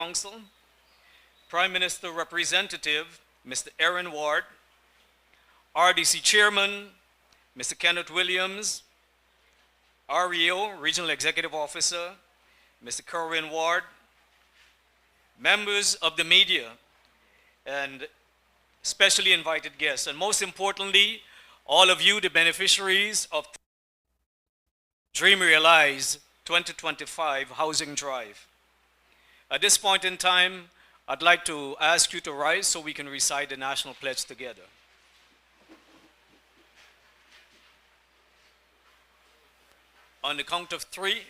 Council, Prime Minister Representative, Mr. Aaron Ward, RDC Chairman, Mr. Kenneth Williams, REO, Regional Executive Officer, Mr. Kerwin Ward, members of the media, and specially invited guests, and most importantly, all of you, the beneficiaries of Dream Realize 2025 Housing Drive. At this point in time, I'd like to ask you to rise so we can recite the National Pledge together. On the count of three.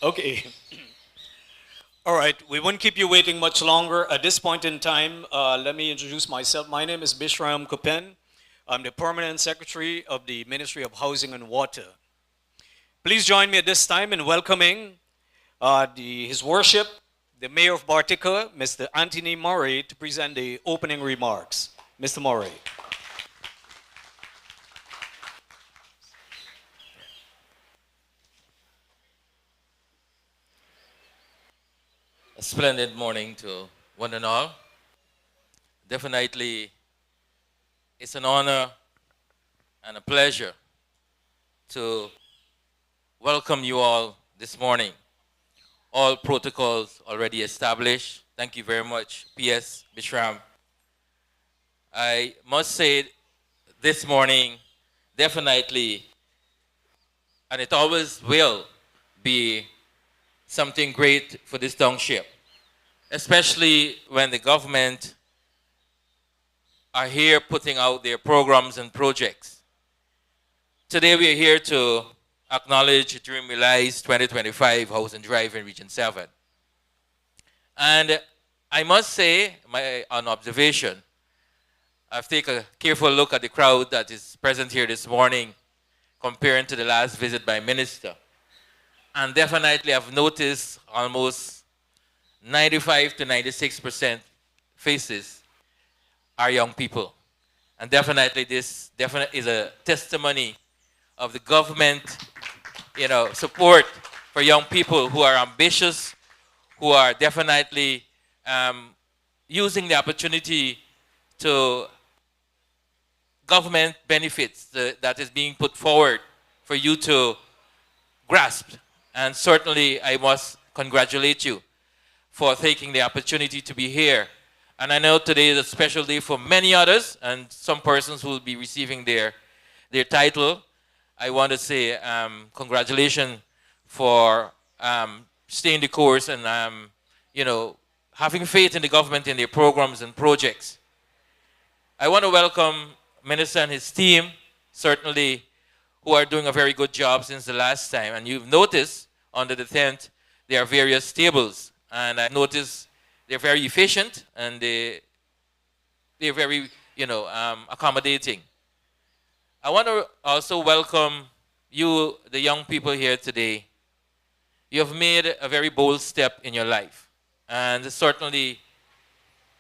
Okay. All right, we won't keep you waiting much longer. At this point in time, let me introduce myself. My name is MOHW-CH&PA. I'm the Permanent Secretary of the Ministry of Housing and Water. Please join me at this time in welcoming His Worship, the Mayor of Bartica, Mr. Anthony Murray, to present the opening remarks. Mr. Murray. A splendid morning to one and all. Definitely, it's an honor and a pleasure to welcome you all this morning. All protocols already established. Thank you very much, PS Bishram. I must say this morning, definitely, and it always will be something great for this township, especially when the government are here putting out their programs and projects. Today we are here to acknowledge Dream Realize 2025 Housing Drive in Region 7. And I must say, on observation, I've taken a careful look at the crowd that is present here this morning comparing to the last visit by Minister. And definitely I've noticed almost 95 to 96% faces are young people. And definitely this is a testimony of the government, support for young people who are ambitious, who are definitely using the opportunity to government benefits that is being put forward for you to grasp. And certainly I must congratulate you for taking the opportunity to be here. And I know today is a special day for many others and some persons who will be receiving their title. I want to say congratulations for staying the course and having faith in the government in their programs and projects. I want to welcome Minister and his team, certainly, who are doing a very good job since the last time. And you've noticed under the tent, there are various tables. And I've noticed they're very efficient and they're very, accommodating. I want to also welcome you, the young people here today. You have made a very bold step in your life. And it certainly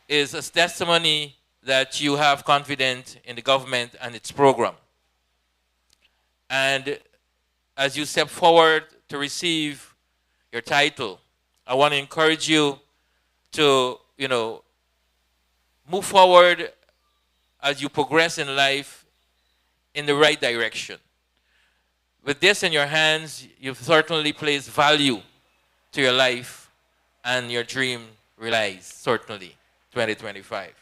is a testimony that you have confidence in the government and its program. And as you step forward to receive your title, I want to encourage you to, move forward as you progress in life in the right direction. With this in your hands, you've certainly placed value to your life and your dream realized, certainly, 2025.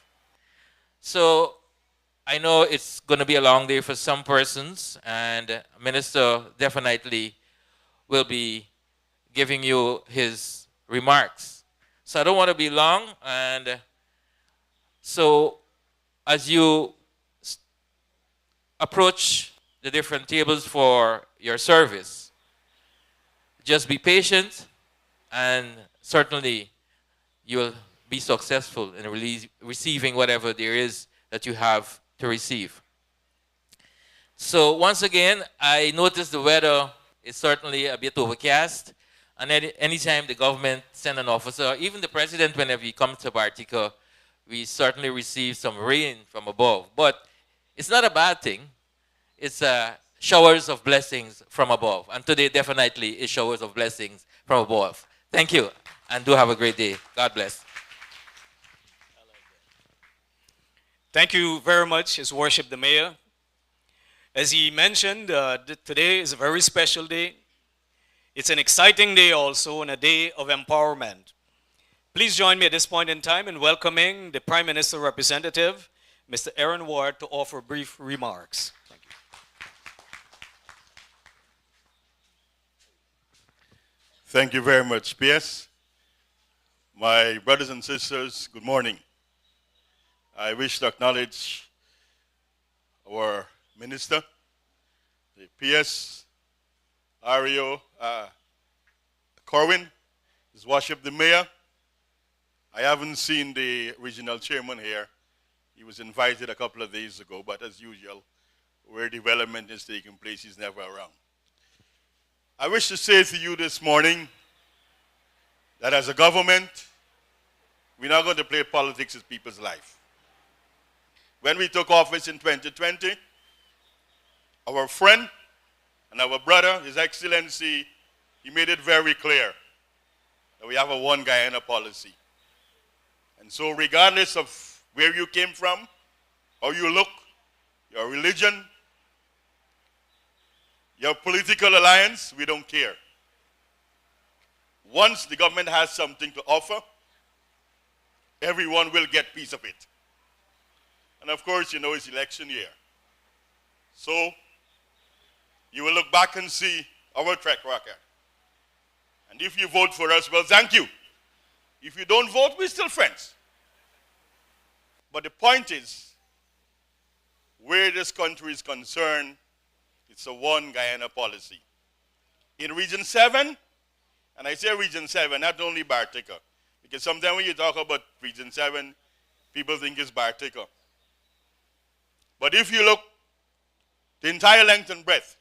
So I know it's going to be a long day for some persons, and Minister definitely will be giving you his remarks. So I don't want to be long, and so as you approach the different tables for your service, just be patient, and certainly you'll be successful in receiving whatever there is that you have to receive. So once again, I noticed the weather is certainly a bit overcast. And anytime the government send an officer, even the president, whenever he comes to Bartica, we certainly receive some rain from above. But it's not a bad thing. It's showers of blessings from above. And today definitely is showers of blessings from above. Thank you, and do have a great day. God bless. Thank you very much, His Worship the Mayor. As he mentioned, today is a very special day. It's an exciting day also, and a day of empowerment. Please join me at this point in time in welcoming the Prime Minister representative, Mr. Aaron Ward, to offer brief remarks. Thank you. Thank you very much, PS. My brothers and sisters, good morning. I wish to acknowledge our Minister, the PS, Ario Corwin, His Worship the Mayor. I haven't seen the regional chairman here. He was invited a couple of days ago, but as usual, where development is taking place, he's never around. I wish to say to you this morning that as a government, we're not going to play politics with people's life. When we took office in 2020, our friend and our brother, His Excellency, he made it very clear that we have a one Guyana policy. And so regardless of where you came from, how you look, your religion, your political alliance, we don't care. Once the government has something to offer, everyone will get a piece of it. And of course, you know, it's election year. So you will look back and see our track record. And if you vote for us, well, thank you. If you don't vote, we're still friends. But the point is, where this country is concerned, it's a one Guyana policy. In Region 7, and I say Region 7, not only Bartica, because sometimes when you talk about Region 7, people think it's Bartica. But if you look the entire length and breadth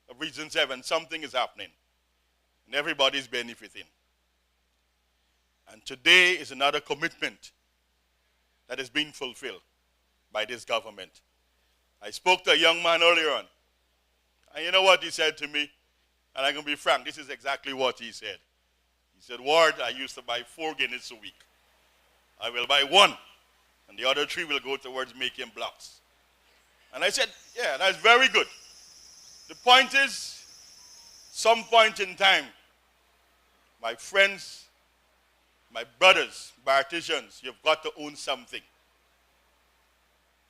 of Region 7, something is happening. And everybody's benefiting. And today is another commitment that is being fulfilled by this government. I spoke to a young man earlier on. And you know what he said to me? And I'm going to be frank, this is exactly what he said. He said, Ward, I used to buy 4 Guinness a week. I will buy 1, and the other 3 will go towards making blocks. And I said, yeah, that's very good. The point is, some point in time, my friends, my brothers, Barticians, you've got to own something.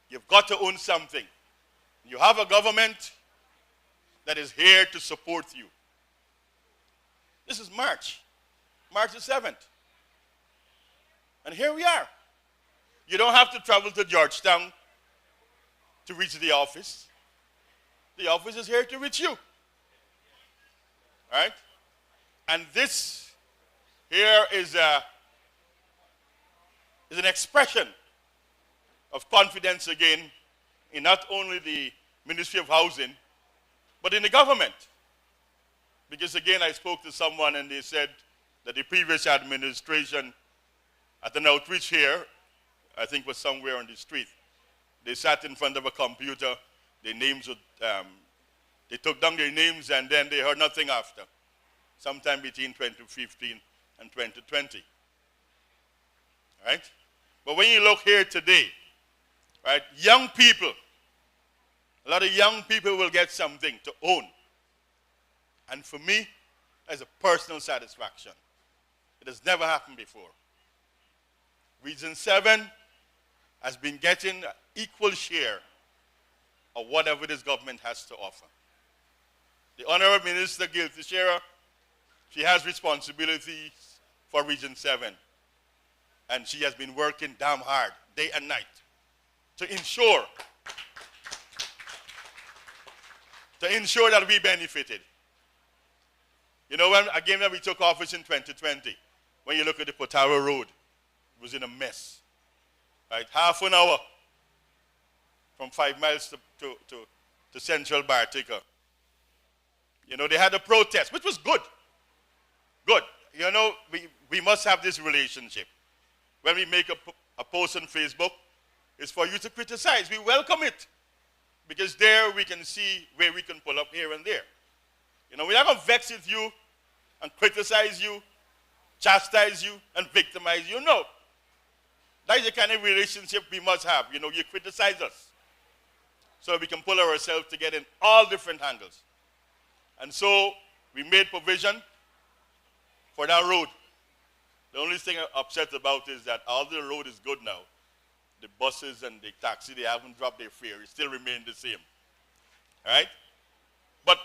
You've got to own something. You have a government that is here to support you. This is March the 7th. And here we are. You don't have to travel to Georgetown to reach the office. The office is here to reach you. Right? And this here is an expression of confidence again in not only the Ministry of Housing, but in the government. Because again, I spoke to someone and they said that the previous administration at an outreach here, I think was somewhere on the street, they sat in front of a computer, their names would, they took down their names and then they heard nothing after, sometime between 2015 and 2020. Right? But when you look here today, right, young people, a lot of young people will get something to own. And for me, as a personal satisfaction, it has never happened before. Region 7 has been getting an equal share of whatever this government has to offer. The Honorable Minister Gil Teixeira, She has responsibilities for Region 7. And she has been working damn hard, day and night, to ensure that we benefited. You know, when we took office in 2020, when you look at the Potaro Road, it was in a mess. Right? Half an hour from 5 miles to central Bartica. You know, they had a protest, which was good. Good. You know, we must have this relationship. When we make a post on Facebook, it's for you to criticize. We welcome it. Because there we can see where we can pull up here and there. You know, we're not going to vex with you and criticize you, chastise you, and victimize you. No. That is the kind of relationship we must have. You know, you criticize us so we can pull ourselves together in all different angles. And so we made provision for that road. The only thing I'm upset about is that although the road is good now, the buses and the taxi, they haven't dropped their fare. It still remains the same. All right? But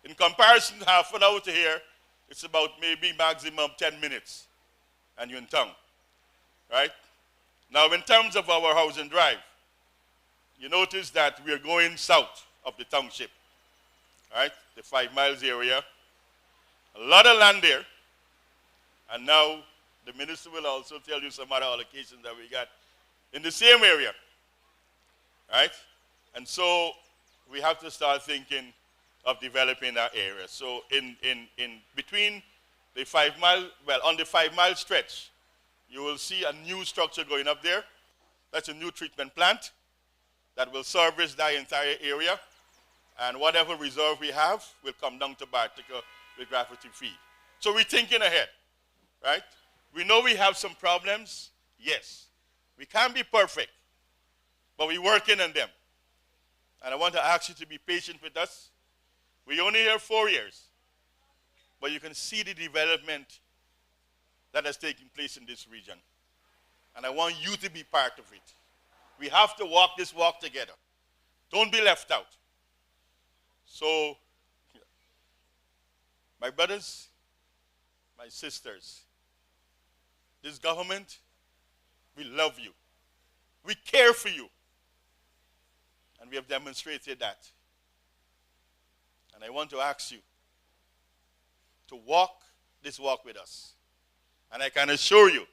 in comparison, half an hour to here, it's about maybe maximum 10 minutes, and you're in town. Right? Now, in terms of our housing drive, you notice that we are going south of the township. All right? The 5 miles area. A lot of land there. And now, the minister will also tell you some other allocations that we got in the same area, right? And so we have to start thinking of developing that area. So in between the 5 mile, well, on the 5 mile stretch, you will see a new structure going up there. That's a new treatment plant that will service that entire area. And whatever reserve we have will come down to Bartica with gravity feed. So we're thinking ahead, right? We know we have some problems, yes. We can't be perfect, but we're working on them. And I want to ask you to be patient with us. We're only here 4 years, but you can see the development that has taken place in this region. And I want you to be part of it. We have to walk this walk together. Don't be left out. So, my brothers, my sisters, this government, we love you. We care for you. And we have demonstrated that. And I want to ask you to walk this walk with us. And I can assure you,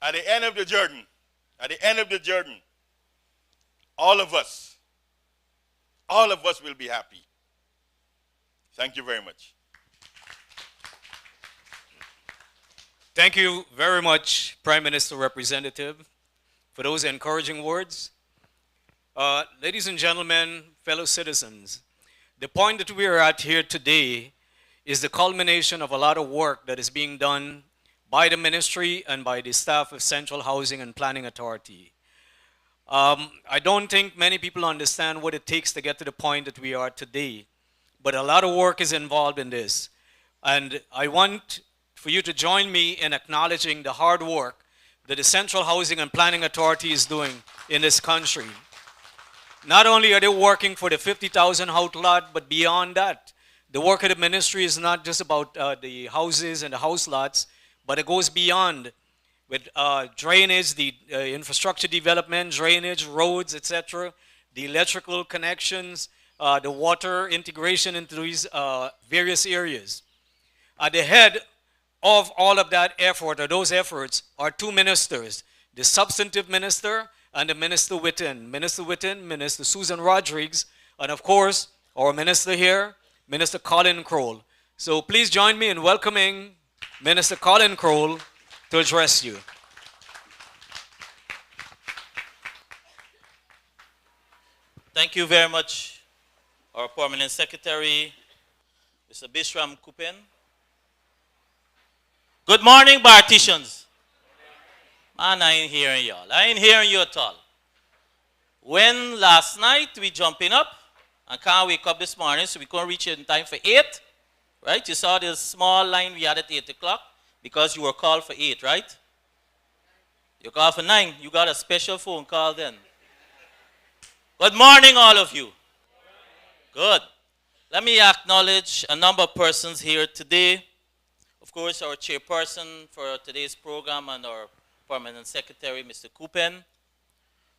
at the end of the journey, all of us will be happy. Thank you very much. Thank you very much, Prime Minister Representative, for those encouraging words. Ladies and gentlemen, fellow citizens, the point that we are at here today is the culmination of a lot of work that is being done by the ministry and by the staff of Central Housing and Planning Authority. I don't think many people understand what it takes to get to the point that we are today, but a lot of work is involved in this. And I want for you to join me in acknowledging the hard work that the Central Housing and Planning Authority is doing in this country. Not only are they working for the 50,000 house lot, but beyond that, the work of the ministry is not just about the houses and the house lots, but it goes beyond with drainage, the infrastructure development, drainage, roads, etc., the electrical connections, the water integration into these various areas. At the head of all of that effort, or those efforts, are two ministers, the substantive minister and the minister within. Minister within, Minister Susan Rodriguez, and of course, our minister here, Minister Colin Crowell. So please join me in welcoming Minister Colin Crowell to address you. Thank you very much, our Permanent Secretary, Mr. MOHW-CH&PA. Good morning, Barticians. Man, I ain't hearing y'all. I ain't hearing you at all. When last night we jumping up and can't wake up this morning, so we couldn't reach in time for 8, right? You saw this small line we had at 8 o'clock because you were called for 8, right? You called for 9. You got a special phone call then. Good morning, all of you. Good. Let me acknowledge a number of persons here today. Of course, our chairperson for today's program and our permanent secretary, Mr. Kupen.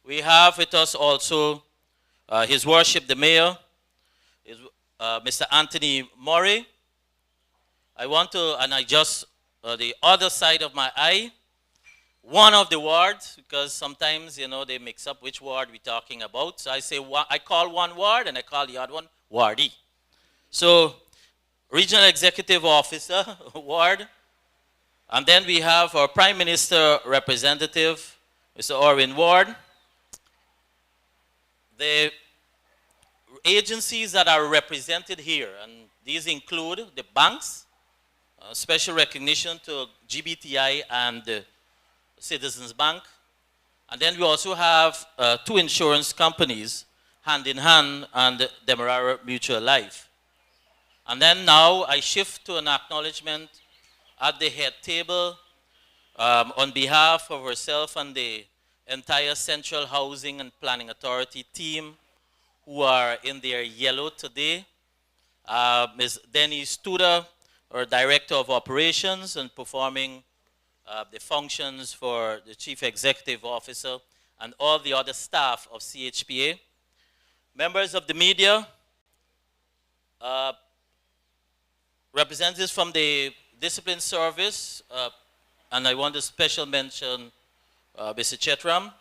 We have with us also His Worship the Mayor, Mr. Anthony Murray. I want to, and I just, the other side of my eye, one of the wards, because sometimes, you know, they mix up which ward we're talking about. So I say, I call one ward and I call the other one Wardy. So, Regional Executive Officer, Ward. And then we have our Prime Minister representative, Mr. Orwin Ward. The agencies that are represented here, and these include the banks, special recognition to GBTI and Citizens Bank. And then we also have two insurance companies, hand in hand, and Demerara Mutual Life. And then now I shift to an acknowledgement at the head table on behalf of herself and the entire Central Housing and Planning Authority team who are in their yellow today. Ms. Denise Tudor, our Director of Operations and performing the functions for the Chief Executive Officer and all the other staff of CH&PA. Members of the media, representatives from the Discipline Service, and I want to special mention Mr. Chetram.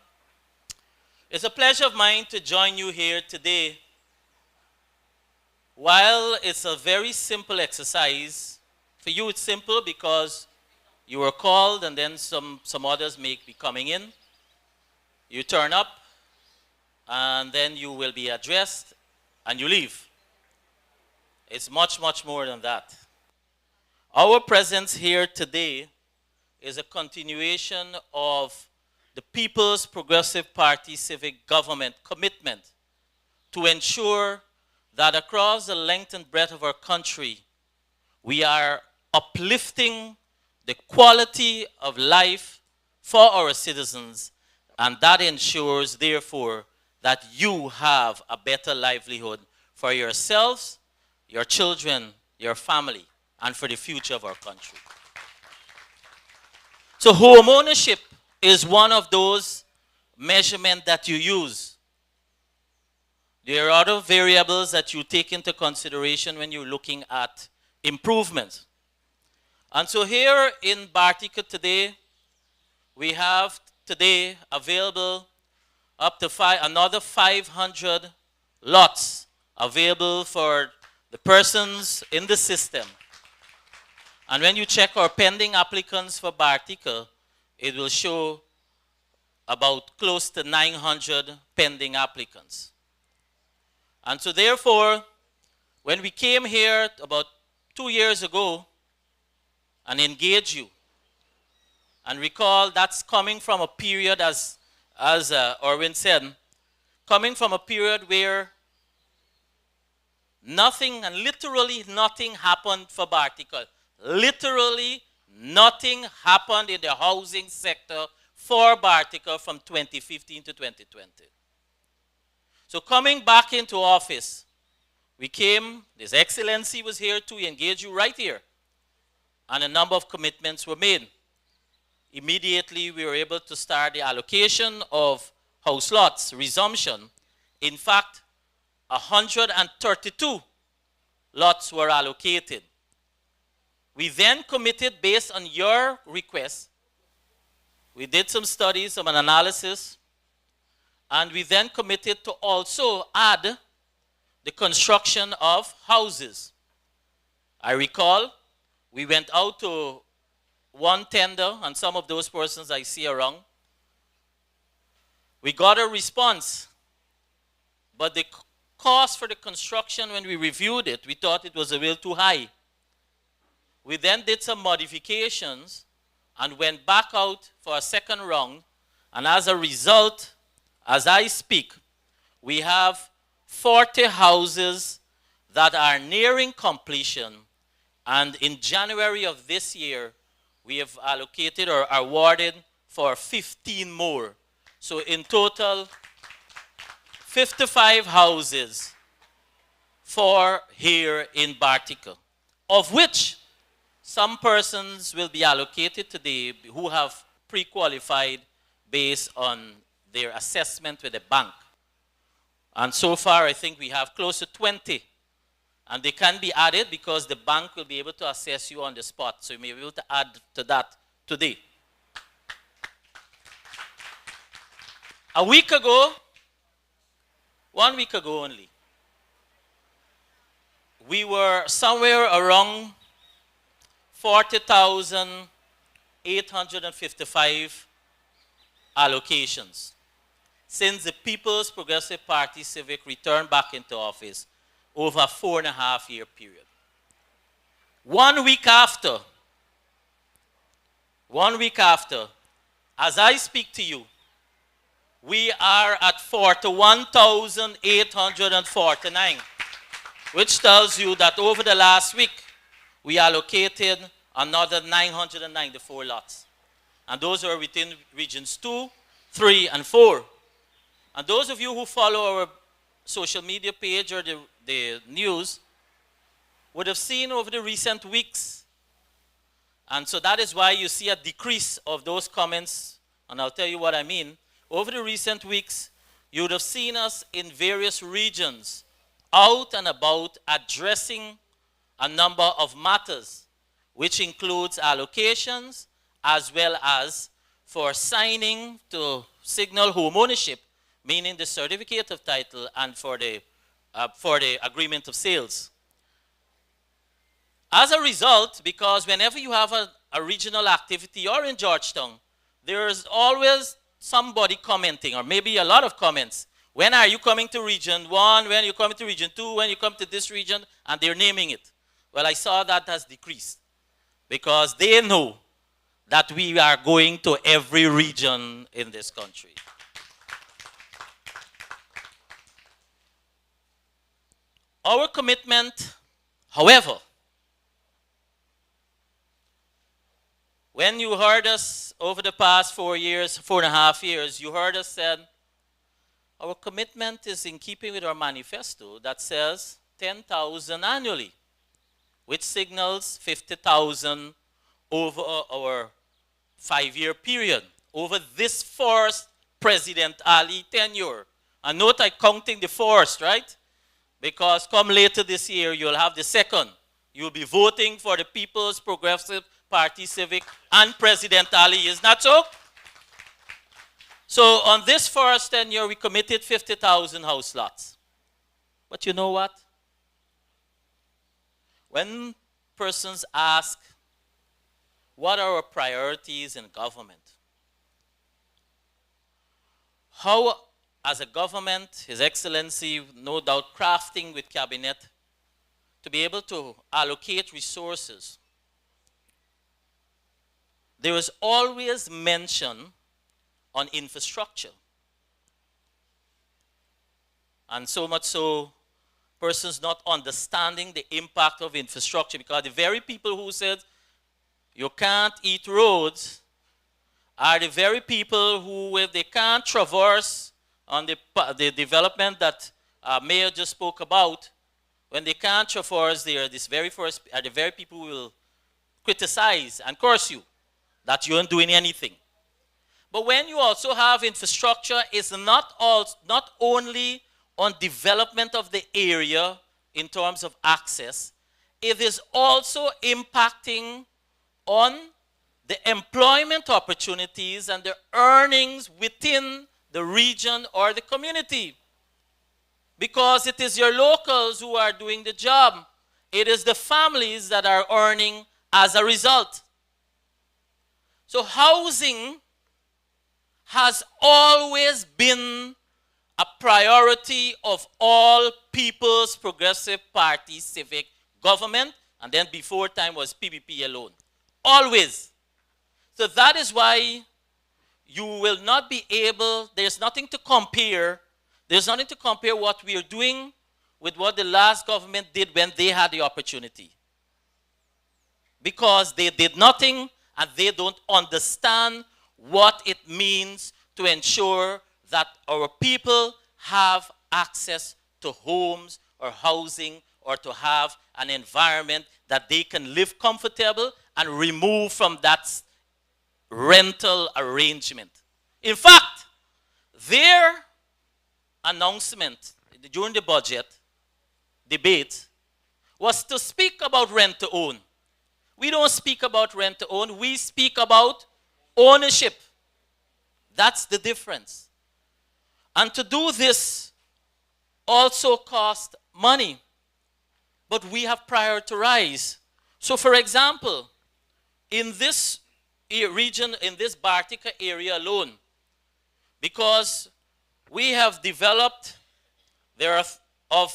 It's a pleasure of mine to join you here today. While it's a very simple exercise, for you it's simple because you were called and then some others may be coming in. You turn up and then you will be addressed and you leave. It's much, much more than that. Our presence here today is a continuation of the People's Progressive Party civic government commitment to ensure that across the length and breadth of our country, we are uplifting the quality of life for our citizens, and that ensures, therefore, that you have a better livelihood for yourselves, your children, your family, and for the future of our country. So home ownership is one of those measurements that you use. There are other variables that you take into consideration when you're looking at improvements. And so here in Bartica today, we have today available up to another 500 lots available for the persons in the system. And when you check our pending applicants for Bartica, it will show about close to 900 pending applicants. And so therefore, when we came here about 2 years ago and engaged you, and recall that's coming from a period, as Orwin said, coming from a period where nothing, and literally nothing happened for Bartica. Literally nothing happened in the housing sector for Bartica from 2015 to 2020. So coming back into office, we came, His Excellency was here to engage you right here, and a number of commitments were made. Immediately, we were able to start the allocation of house lots, resumption. In fact, 132 lots were allocated. We then committed, based on your request, we did some studies, some analysis, and we then committed to also add the construction of houses. I recall we went out to one tender, and some of those persons I see around. We got a response, but the cost for the construction, when we reviewed it, we thought it was a little too high. We then did some modifications and went back out for a second round, and as a result, as I speak, we have 40 houses that are nearing completion, and in January of this year, we have allocated or awarded for 15 more. So in total, 55 houses for here in Bartica, of which some persons will be allocated today who have pre-qualified based on their assessment with the bank. And so far, I think we have close to 20. And they can be added because the bank will be able to assess you on the spot. So you may be able to add to that today. A week ago, 1 week ago only, we were somewhere around 40,855 allocations since the People's Progressive Party Civic returned back into office over a 4.5-year period. 1 week after, as I speak to you, we are at 41,849, which tells you that over the last week, we allocated another 994 lots. And those are within regions 2, 3, and 4. And those of you who follow our social media page or the news would have seen over the recent weeks. And so that is why you see a decrease of those comments, and I'll tell you what I mean. Over the recent weeks, you would have seen us in various regions out and about addressing a number of matters, which includes allocations as well as for signing to signal home ownership, meaning the certificate of title, and for the agreement of sales. As a result, because whenever you have a regional activity or in Georgetown, there's always somebody commenting, or maybe a lot of comments. When are you coming to region 1? When are you coming to region 2? When you come to this region? And they're naming it. Well, I saw that has decreased because they know that we are going to every region in this country. Our commitment, however, when you heard us over the past 4.5 years, you heard us said, our commitment is in keeping with our manifesto that says 10,000 annually, which signals 50,000 over our 5-year period, over this first President Ali tenure. And note I'm counting the first, right? Because come later this year, you'll have the second. You'll be voting for the People's Progressive Party Civic and President Ali. Is that so? So on this first tenure, we committed 50,000 house lots. But you know what? When persons ask, what are our priorities in government? How, as a government, His Excellency, no doubt crafting with cabinet, to be able to allocate resources, there is always mention on infrastructure. And so much so, persons not understanding the impact of infrastructure, because the very people who said you can't eat roads are the very people who, if they can't traverse on the development that Mayor just spoke about, when they can't traverse there, the very people who will criticize and curse you that you aren't doing anything. But when you also have infrastructure, it's not only on development of the area in terms of access, it is also impacting on the employment opportunities and the earnings within the region or the community. Because it is your locals who are doing the job. It is the families that are earning as a result. So housing has always been a priority of all People's Progressive Party civic government, and then before time was PPP alone. Always. So that is why you will not be able, there's nothing to compare. There's nothing to compare what we are doing with what the last government did when they had the opportunity. Because they did nothing and they don't understand what it means to ensure that our people have access to homes or housing or to have an environment that they can live comfortable and remove from that rental arrangement. In fact, their announcement during the budget debate was to speak about rent to own. We don't speak about rent to own, we speak about ownership. That's the difference. And to do this also cost money. But we have prioritized. So for example, in this region, in this Bartica area alone, because we have developed, there are of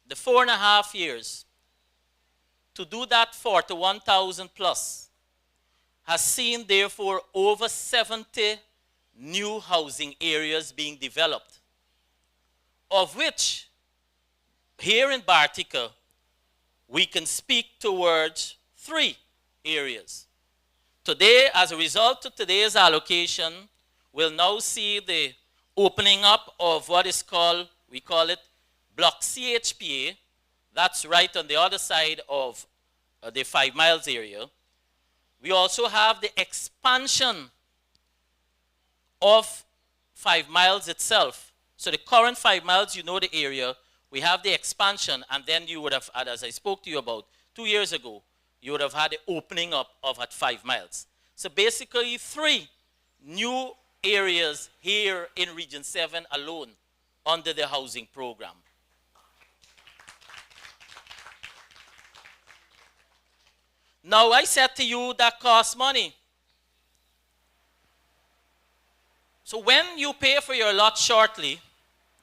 the 4.5 years, to do that 41,000 plus, has seen therefore over 70 new housing areas being developed, of which here in Bartica we can speak towards 3 areas. Today, as a result of today's allocation, we'll now see the opening up of what is called, we call it MOHW-CH&PA. That's right on the other side of the 5 miles area. We also have the expansion of 5 miles itself. So the current 5 miles, you know the area. We have the expansion, and then you would have had, as I spoke to you about 2 years ago, you would have had the opening up of at 5 miles. So basically 3 new areas here in Region 7 alone under the housing program. Now I said to you that costs money. So when you pay for your lot shortly,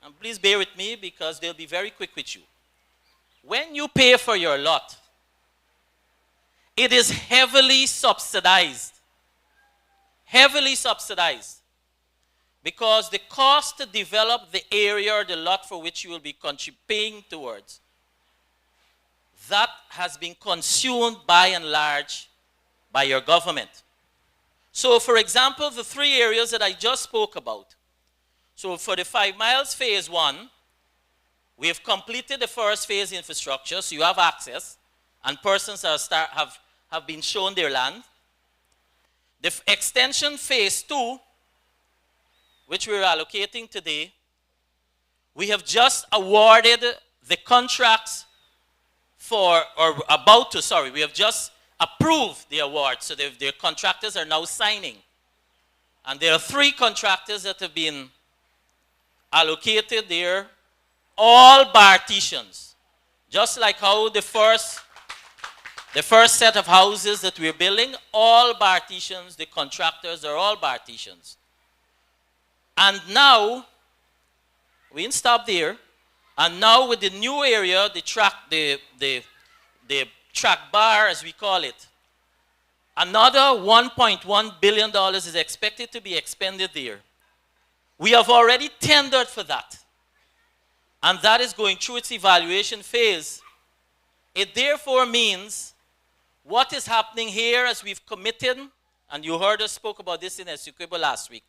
and please bear with me because they'll be very quick with you. When you pay for your lot, it is heavily subsidized. Heavily subsidized. Because the cost to develop the area or the lot for which you will be paying towards, that has been consumed by and large by your government. So for example, the 3 areas that I just spoke about. So for the 5 miles phase 1, we have completed the first phase infrastructure, so you have access, and persons have been shown their land. The extension phase 2, which we're allocating today, we have just awarded the contracts for, or about to, sorry, we have just approved the award, so their contractors are now signing. And there are 3 contractors that have been allocated there, all Barticians. Just like how the first set of houses that we're building, all Barticians, the contractors are all Barticians. And now, we didn't stop there, and now with the new area, the track bar, as we call it, another $1.1 billion is expected to be expended there. We have already tendered for that, and that is going through its evaluation phase. It therefore means what is happening here as we've committed, and you heard us spoke about this in Essequibo last week.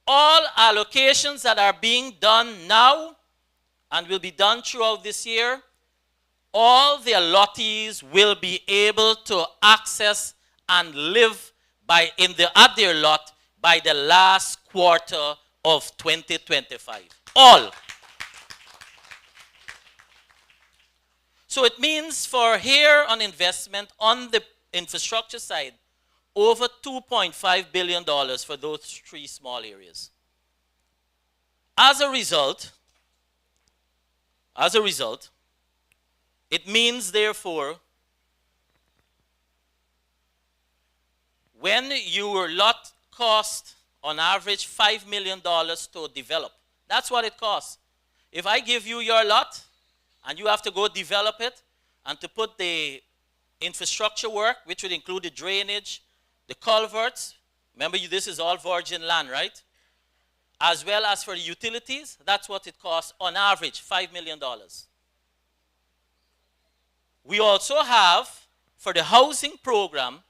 All allocations that are being done now and will be done throughout this year, all the allottees will be able to access and live at their lot by the last quarter of 2025. All. So it means for here on investment on the infrastructure side, over $2.5 billion for those 3 small areas. As a result, it means therefore, when your lot cost on average $5 million to develop, that's what it costs. If I give you your lot and you have to go develop it and to put the infrastructure work, which would include the drainage, the culverts, remember this is all virgin land, right? As well as for the utilities, that's what it costs on average, $5 million. We also have, for the housing program,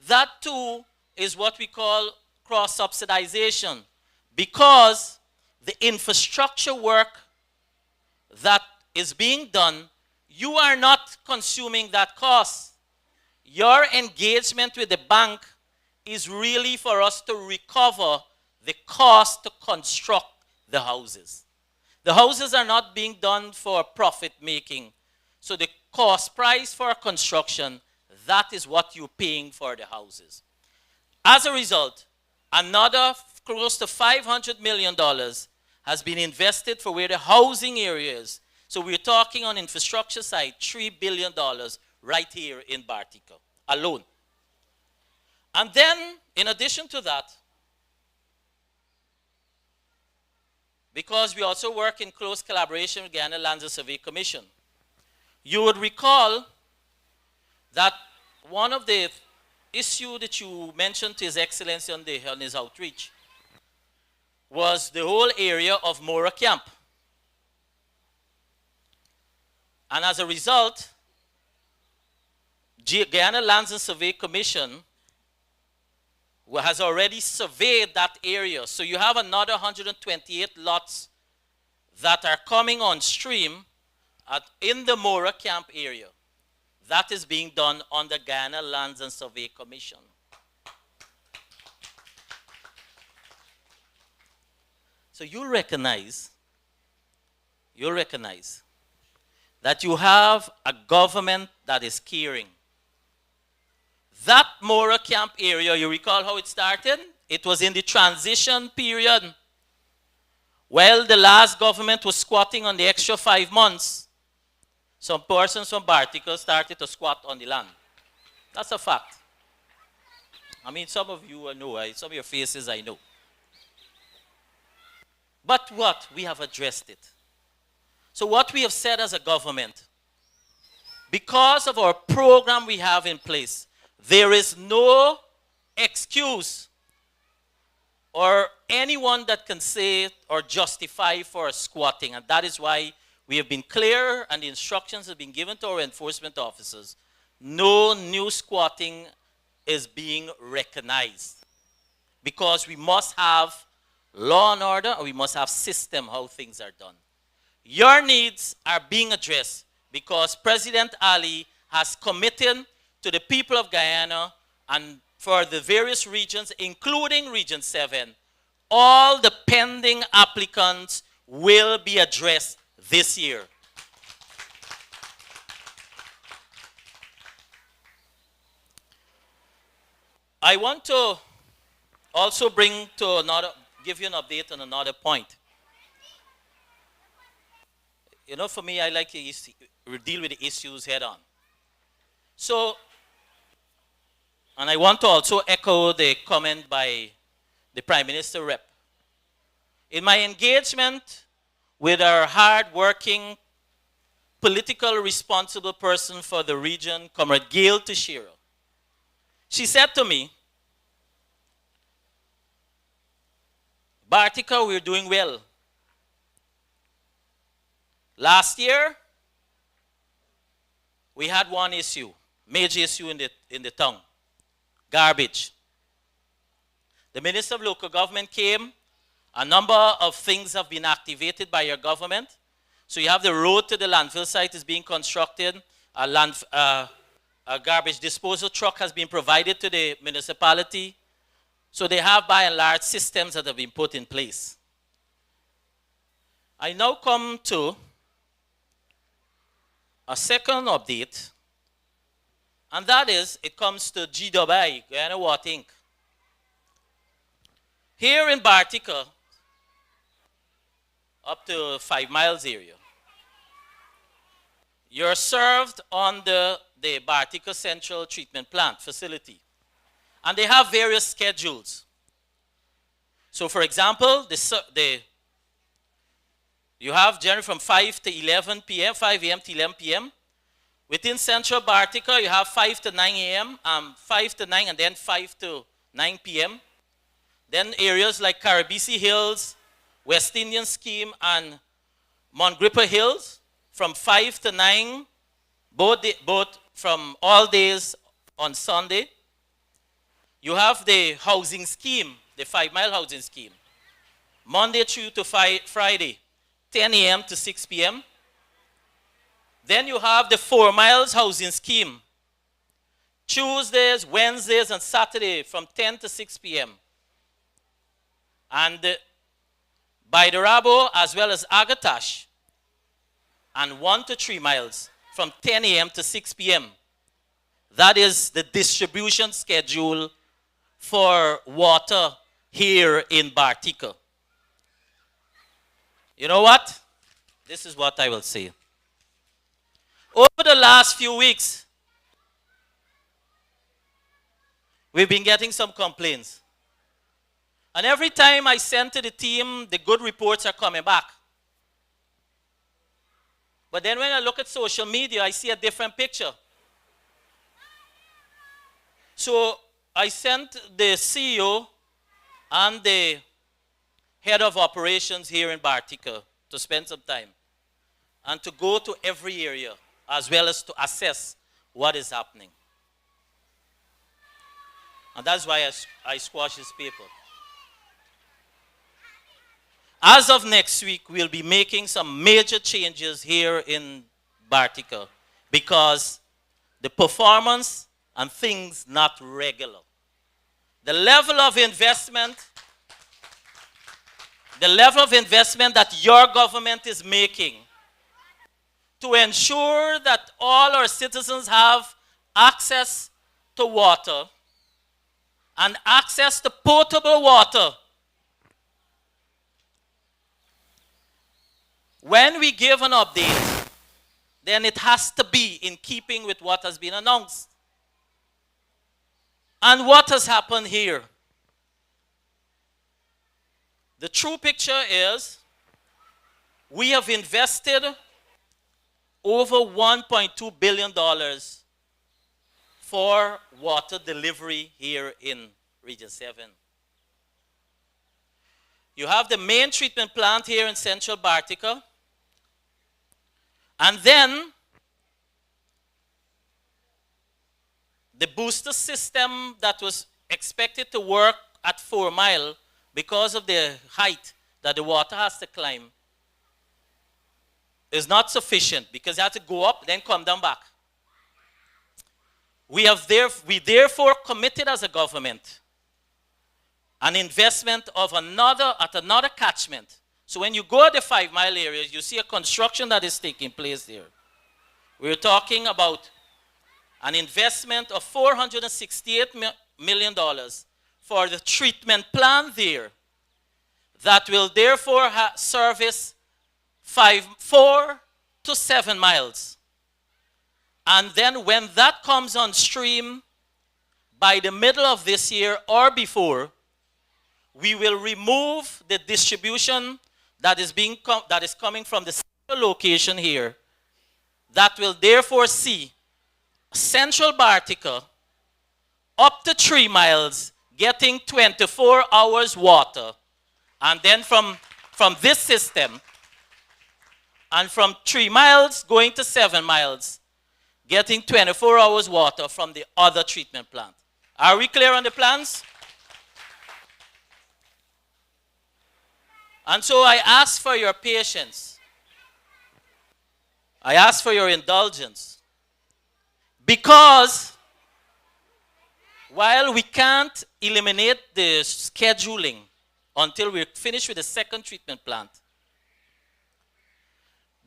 that too is what we call cross-subsidization, because the infrastructure work that is being done, you are not consuming that cost. Your engagement with the bank is really for us to recover the cost to construct the houses. The houses are not being done for profit making. So the cost price for construction, that is what you're paying for the houses. As a result, another close to $500 million has been invested for where the housing area is. So we're talking on infrastructure side, $3 billion right here in Bartica alone. And then, in addition to that, because we also work in close collaboration with Guyana Lands and Survey Commission, you would recall that one of the issues that you mentioned to His Excellency on his outreach was the whole area of Mora Camp. And as a result, Guyana Lands and Survey Commission has already surveyed that area. So you have another 128 lots that are coming on stream in the Mora Camp area. That is being done on the Guyana Lands and Survey Commission. So you recognize that you have a government that is caring. That Mora Camp area, you recall how it started? It was in the transition period. While the last government was squatting on the extra 5 months, some persons from Bartica started to squat on the land. That's a fact. I mean, some of you I know, some of your faces I know. But what? We have addressed it. So what we have said as a government, because of our program we have in place, there is no excuse or anyone that can say or justify for squatting. And that is why we have been clear and the instructions have been given to our enforcement officers. No new squatting is being recognized. Because we must have law and order, and we must have system how things are done. Your needs are being addressed because President Ali has committed to the people of Guyana and for the various regions, including Region 7, all the pending applicants will be addressed this year. I want to also give you an update on another point. You know, for me, I like to deal with the issues head on. So, and I want to also echo the comment by the Prime Minister Rep. In my engagement with our hard-working, political responsible person for the region, Comrade Gail Teixeira, she said to me, Bartica, we're doing well. Last year, we had one issue, major issue in the town, garbage. The Minister of Local Government came. A number of things have been activated by your government. So you have the road to the landfill site is being constructed. A garbage disposal truck has been provided to the municipality. So they have, by and large, systems that have been put in place. I now come to a second update, and that is, it comes to GWI, Guyana Water Inc. Here in Bartica, up to 5 miles area, you're served on the Bartica Central Treatment Plant facility. And they have various schedules. So for example, you have generally from 5 to 11 p.m., 5 a.m. to 11 p.m. Within Central Bartica, you have 5 to 9 a.m., 5 to 9, and then 5 to 9 p.m. Then areas like Caribisi Hills, West Indian Scheme, and Montgrippa Hills, from 5 to 9, both from all days on Sunday. You have the housing scheme, the 5-mile housing scheme. Monday through to Friday, 10 a.m. to 6 p.m. Then you have the 4 miles housing scheme. Tuesdays, Wednesdays, and Saturday from 10 to 6 p.m. And by the Rabo as well as Agatash, and 1 to 3 miles from 10 a.m. to 6 p.m. That is the distribution schedule for water here in Bartica. You know what? This is what I will say. Over the last few weeks, we've been getting some complaints. And every time I send to the team, the good reports are coming back. But then when I look at social media, I see a different picture. So I sent the CEO and the head of operations here in Bartica to spend some time and to go to every area as well as to assess what is happening. And that's why I squash this paper. As of next week, we'll be making some major changes here in Bartica because the performance and things not regular. The level of investment that your government is making to ensure that all our citizens have access to water and access to potable water. When we give an update, then it has to be in keeping with what has been announced. And what has happened here? The true picture is we have invested over $1.2 billion for water delivery here in Region 7. You have the main treatment plant here in Central Bartica. And then the booster system that was expected to work at 4 Mile because of the height that the water has to climb is not sufficient because it has to go up, then come down back. We therefore committed as a government an investment of another catchment. So when you go to the 5 Mile areas, you see a construction that is taking place there. We're talking about an investment of $468 million for the treatment plant there that will therefore service 4 to 7 miles. And then when that comes on stream by the middle of this year or before, we will remove the distribution that is coming from the central location here. That will therefore see Central Bartica up to 3 miles getting 24 hours water. And then from this system, and from 3 miles going to 7 miles, getting 24 hours water from the other treatment plant. Are we clear on the plans? And so I ask for your patience. I ask for your indulgence. Because while we can't eliminate the scheduling until we're finished with the second treatment plant,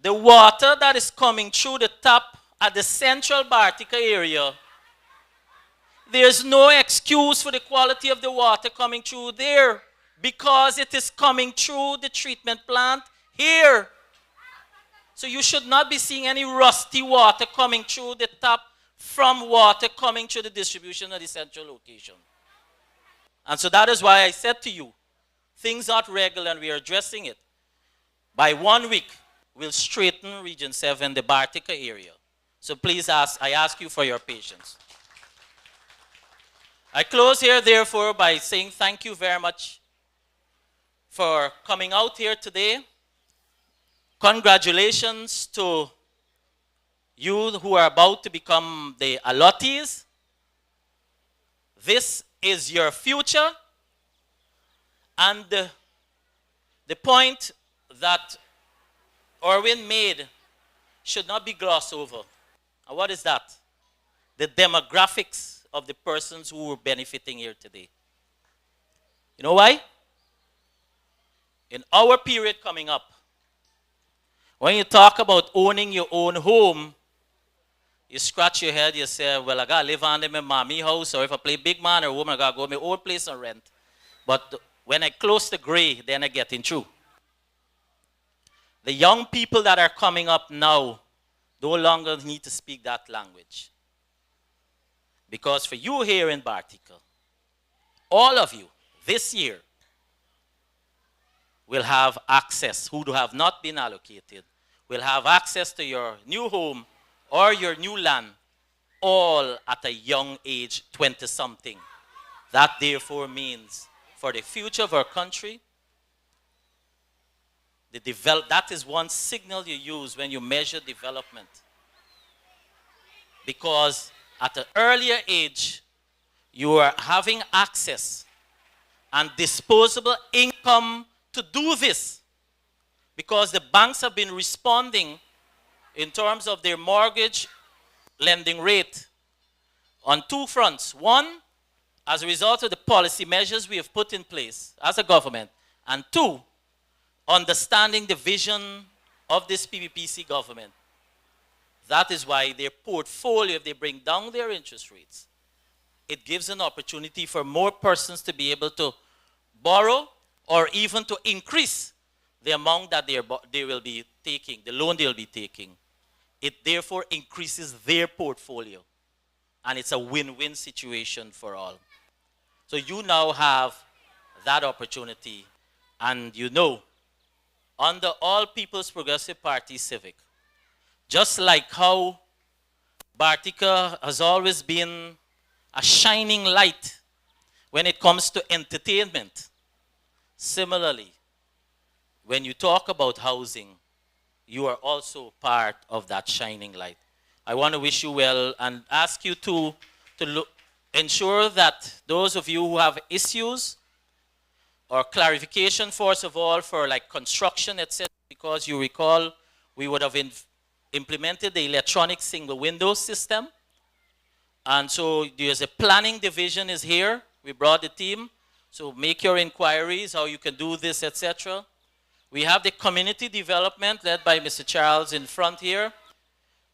the water that is coming through the tap at the Central Bartica area, there's no excuse for the quality of the water coming through there because it is coming through the treatment plant here. So you should not be seeing any rusty water coming through the tap from water coming through the distribution of the central location. And so that is why I said to you, things aren't regular and we are addressing it. By 1 week, we'll straighten Region 7, the Bartica area. So please I ask you for your patience. I close here, therefore, by saying thank you very much for coming out here today. Congratulations to you who are about to become the allottees. This is your future. And the point that Orwin made should not be glossed over. And what is that? The demographics of the persons who were benefiting here today. You know why? In our period coming up, when you talk about owning your own home, you scratch your head, you say, well, I gotta live under my mommy house, or if I play big man or woman, I gotta go to my old place and rent. But when I close the gray, then I get in through. The young people that are coming up now no longer need to speak that language. Because for you here in Bartica, all of you this year will have access, who have not been allocated, will have access to your new home or your new land, all at a young age, 20-something. That therefore means for the future of our country, that is one signal you use when you measure development. Because at an earlier age, you are having access and disposable income to do this. Because the banks have been responding in terms of their mortgage lending rate on two fronts. One, as a result of the policy measures we have put in place as a government. And two, understanding the vision of this PPPC government. That is why their portfolio, if they bring down their interest rates, it gives an opportunity for more persons to be able to borrow or even to increase the amount that they will be taking, the loan they'll be taking. It therefore increases their portfolio. And it's a win-win situation for all. So you now have that opportunity. And you know, under All People's Progressive Party Civic, just like how Bartica has always been a shining light when it comes to entertainment, similarly, when you talk about housing, you are also part of that shining light. I want to wish you well and ask you to ensure that those of you who have issues or clarification, first of all, for like construction, etc., because you recall we would have implemented the electronic single window system. And so there's a planning division is here. We brought the team. So make your inquiries, how you can do this, etc. We have the community development led by Mr. Charles in front here.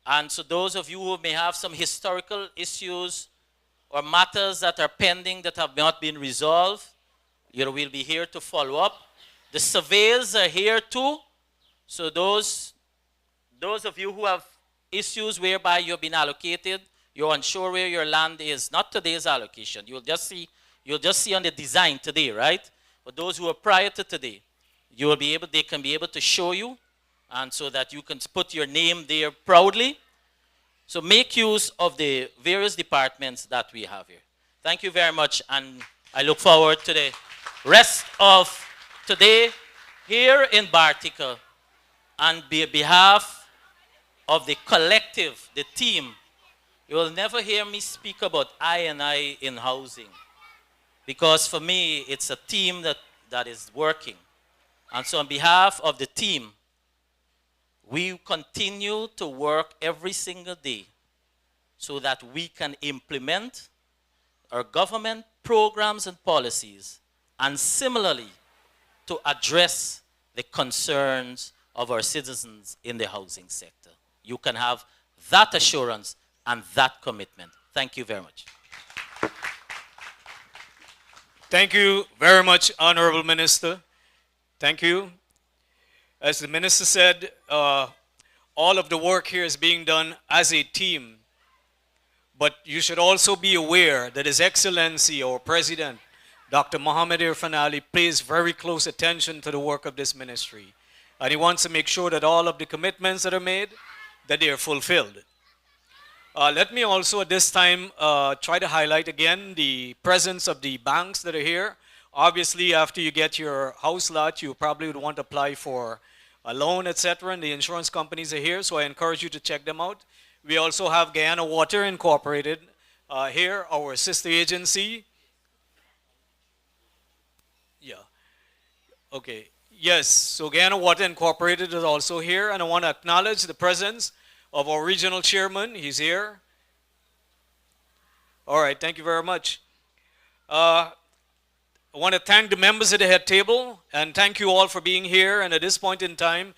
And so those of you who may have some historical issues or matters that are pending that have not been resolved, you know, we'll be here to follow up. The surveyors are here too. So those of you who have issues whereby you've been allocated, you're unsure where your land is, not today's allocation. You'll just see on the design today, right? But those who are prior to today, they can be able to show you, and so that you can put your name there proudly. So make use of the various departments that we have here. Thank you very much, and I look forward to the rest of today here in Bartica. And on behalf of the collective, the team, you will never hear me speak about I in housing. Because for me, it's a team that is working. And so on behalf of the team, we continue to work every single day so that we can implement our government programs and policies, and similarly to address the concerns of our citizens in the housing sector. You can have that assurance and that commitment. Thank you very much. Thank you very much, Honorable Minister. Thank you. As the Minister said, all of the work here is being done as a team. But you should also be aware that His Excellency, our President, Dr. Mohammed Irfan Ali, pays very close attention to the work of this ministry. And he wants to make sure that all of the commitments that are made, that they are fulfilled. Let me also at this time try to highlight again the presence of the banks that are here. Obviously, after you get your house lot, you probably would want to apply for a loan, etc. And the insurance companies are here, so I encourage you to check them out. We also have Guyana Water Incorporated here, our sister agency. Yeah. Okay. Yes, so Guyana Water Incorporated is also here, and I want to acknowledge the presence of our regional chairman. He's here. All right, thank you very much. I want to thank the members of the head table, and thank you all for being here. And at this point in time,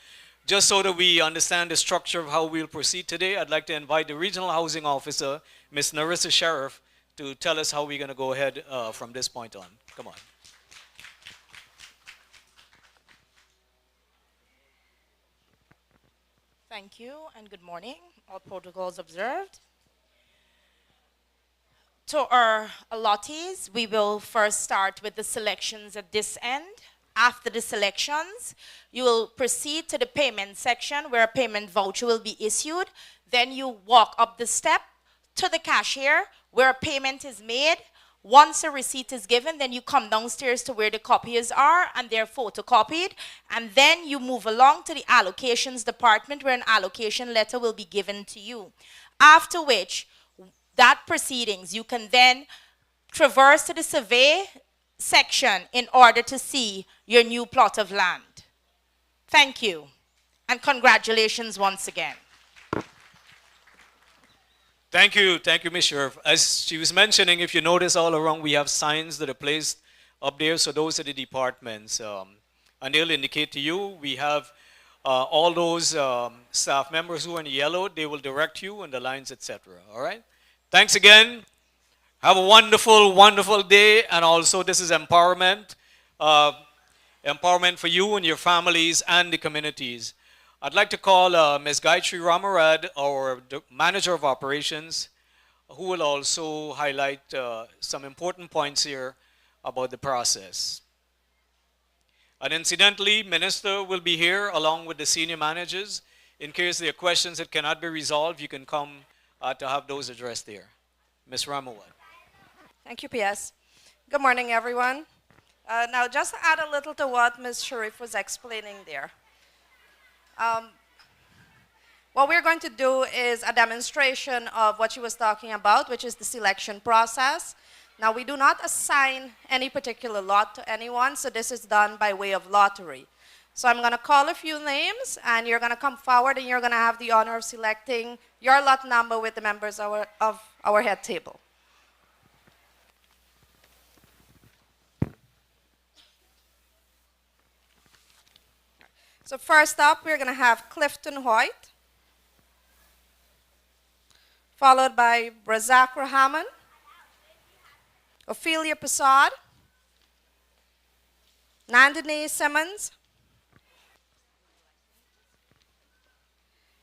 just so that we understand the structure of how we'll proceed today, I'd like to invite the regional housing officer, Ms. Narissa Sheriff, to tell us how we're going to go ahead from this point on. Come on. Thank you and good morning. All protocols observed. To our allottees, we will first start with the selections at this end. After the selections, you will proceed to the payment section where a payment voucher will be issued. Then you walk up the step to the cashier where a payment is made. Once a receipt is given, then you come downstairs to where the copiers are and they're photocopied. And then you move along to the allocations department where an allocation letter will be given to you. After which, that proceedings, you can then traverse to the survey section in order to see your new plot of land. Thank you. And congratulations once again. Thank you, Ms. Sheriff. As she was mentioning, if you notice all around, we have signs that are placed up there, so those are the departments. And they'll indicate to you, we have all those staff members who are in yellow, they will direct you on the lines, etc. All right? Thanks again. Have a wonderful, wonderful day, and also this is empowerment. Empowerment for you and your families and the communities. I'd like to call Ms. Gayatri Ramarad, our manager of operations, who will also highlight some important points here about the process. And incidentally, Minister will be here along with the senior managers. In case there are questions that cannot be resolved, you can come to have those addressed there. Ms. Ramarad. Thank you, PS. Good morning, everyone. Now, just to add a little to what Ms. Sharif was explaining there. What we're going to do is a demonstration of what she was talking about, which is the selection process. Now, we do not assign any particular lot to anyone, so this is done by way of lottery. So I'm going to call a few names, and you're going to come forward, and you're going to have the honor of selecting your lot number with the members of our head table. So first up, we're going to have Clifton Hoyt, followed by Razak Rahman, Ophelia Prasad, Nandini Simmons,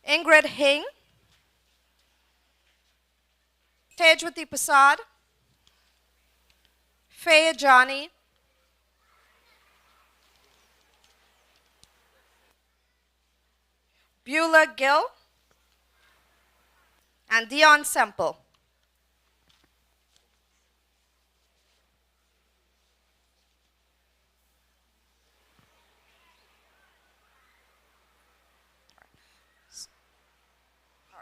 Ingrid Hing, Tejwati Prasad, Faye Johnny, Beulah Gill, and Dion Semple.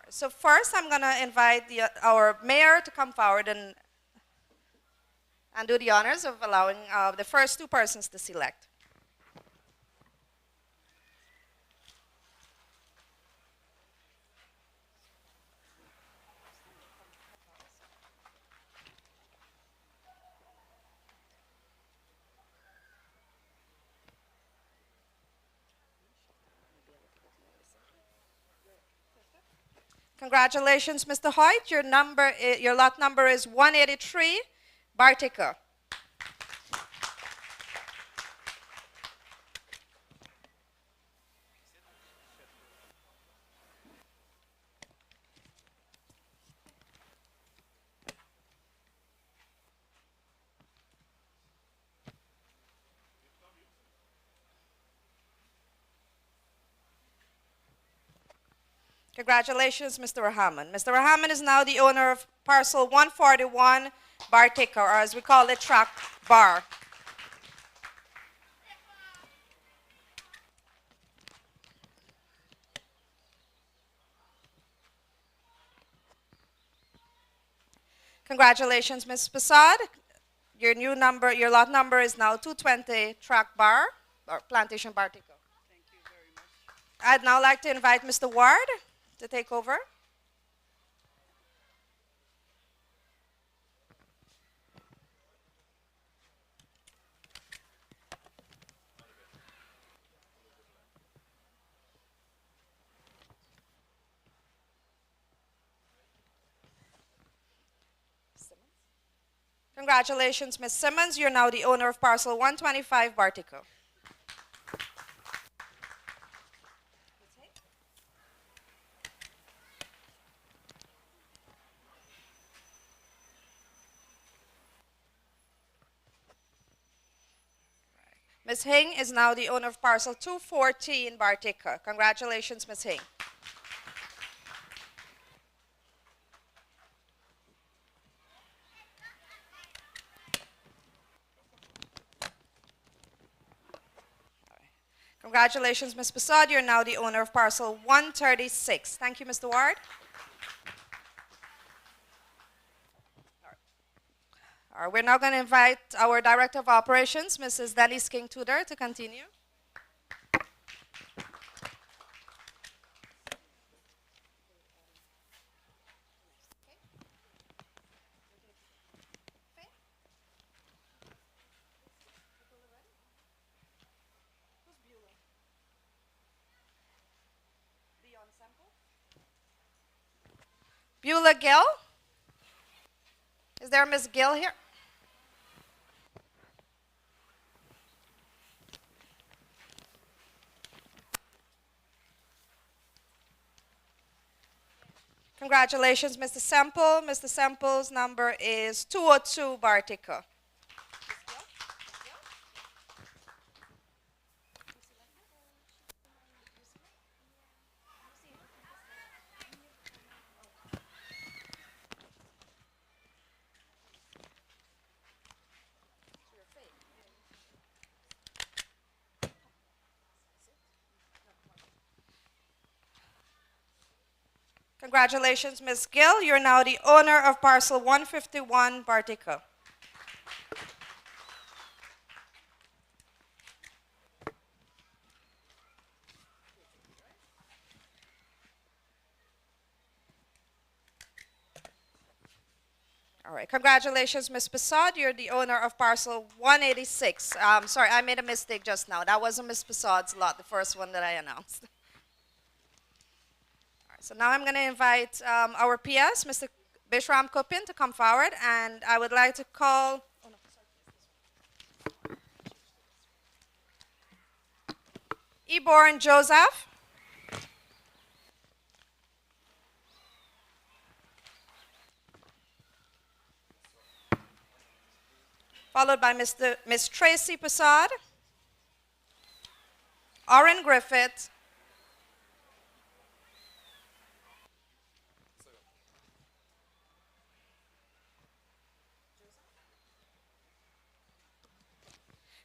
So first, I'm going to invite our mayor to come forward and do the honors of allowing the first two persons to select. Congratulations, Mr. Hoyt. Your lot number is 183, Bartica. Congratulations, Mr. Rahman. Mr. Rahman is now the owner of parcel 141, Bartica, or as we call it, Track Bar. Congratulations, Ms. Prasad. Your lot number is now 220, Track Bar. or Plantation Bartica. I'd now like to invite Mr. Ward to take over. Congratulations, Ms. Simmons. You're now the owner of parcel 125 Bartica. Ms. Hing is now the owner of parcel 214 Bartica. Congratulations, Ms. Hing. Congratulations, Ms. Passad. You're now the owner of parcel 136. Thank you, Mr. Ward. All right, we're now going to invite our Director of Operations, Mrs. Denise King-Tudor, to continue. Beulah Gill? Is there Ms. Gill here? Congratulations, Mr. Semple. Mr. Semple's number is 202 Bartica. Congratulations, Ms. Gill. You're now the owner of parcel 151 Bartica. All right, congratulations, Ms. Passad. You're the owner of parcel 186. Sorry, I made a mistake just now. That wasn't Ms. Passad's lot, the first one that I announced. All right, so now I'm going to invite our PS, Mr. Bishram Kupin, to come forward, and I would like to call Eborn Joseph. Followed by Ms. Tracy Passad, Oren Griffith,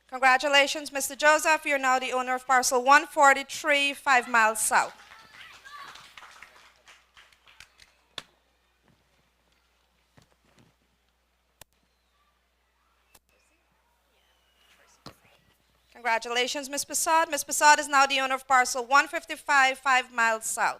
congratulations, Mr. Joseph. You're now the owner of parcel 143, 5 miles south. Congratulations, Ms. Passad. Ms. Passad is now the owner of parcel 155, 5 miles south.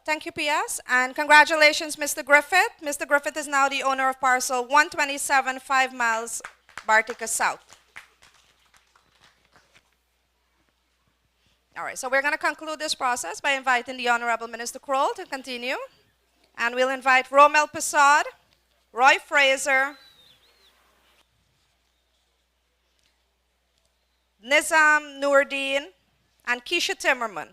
Thank you, PS. And congratulations, Mr. Griffith. Mr. Griffith is now the owner of parcel 127, 5 miles, Bartica South. All right, so we're going to conclude this process by inviting the Honorable Minister Kroll to continue. And we'll invite Romel Passad, Roy Fraser, Nizam Noordin, and Keisha Timmerman.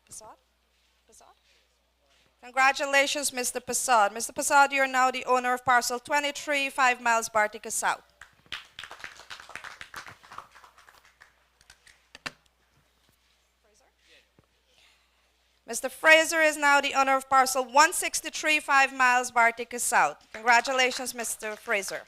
Passad? Passad? Congratulations, Mr. Passad. Mr. Passad, you're now the owner of parcel 23, 5 miles Bartica South. Mr. Fraser is now the owner of parcel 163, 5 miles Bartica South. Congratulations, Mr. Fraser.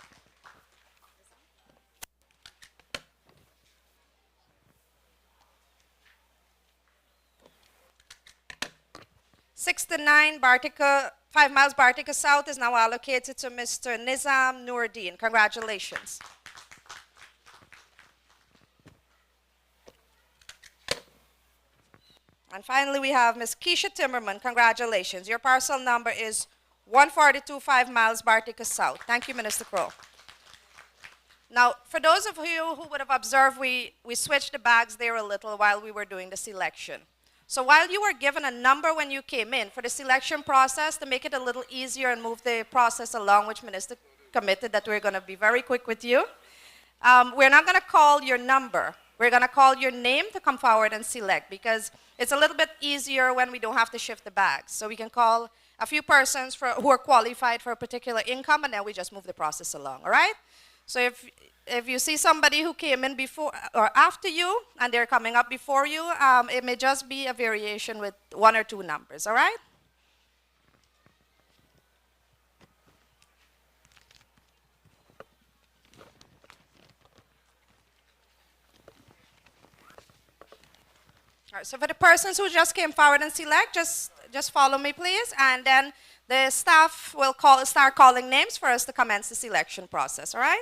'69 Bartica, 5 miles Bartica South is now allocated to Mr. Nizam Noordin. Congratulations. And finally, we have Ms. Keisha Timmerman. Congratulations. Your parcel number is 142, 5 miles Bartica South. Thank you, Minister Crow. Now, for those of you who would have observed, we switched the bags there a little while we were doing the selection. So while you were given a number when you came in, for the selection process, to make it a little easier and move the process along, which Minister committed that we're going to be very quick with you, we're not going to call your number. We're going to call your name to come forward and select, because it's a little bit easier when we don't have to shift the bags. So we can call a few persons who are qualified for a particular income, and then we just move the process along, all right? So if you see somebody who came in before or after you, and they're coming up before you, it may just be a variation with 1 or 2 numbers, all right? All right, so for the persons who just came forward and select, just follow me, please, and then the staff will start calling names for us to commence the selection process, all right?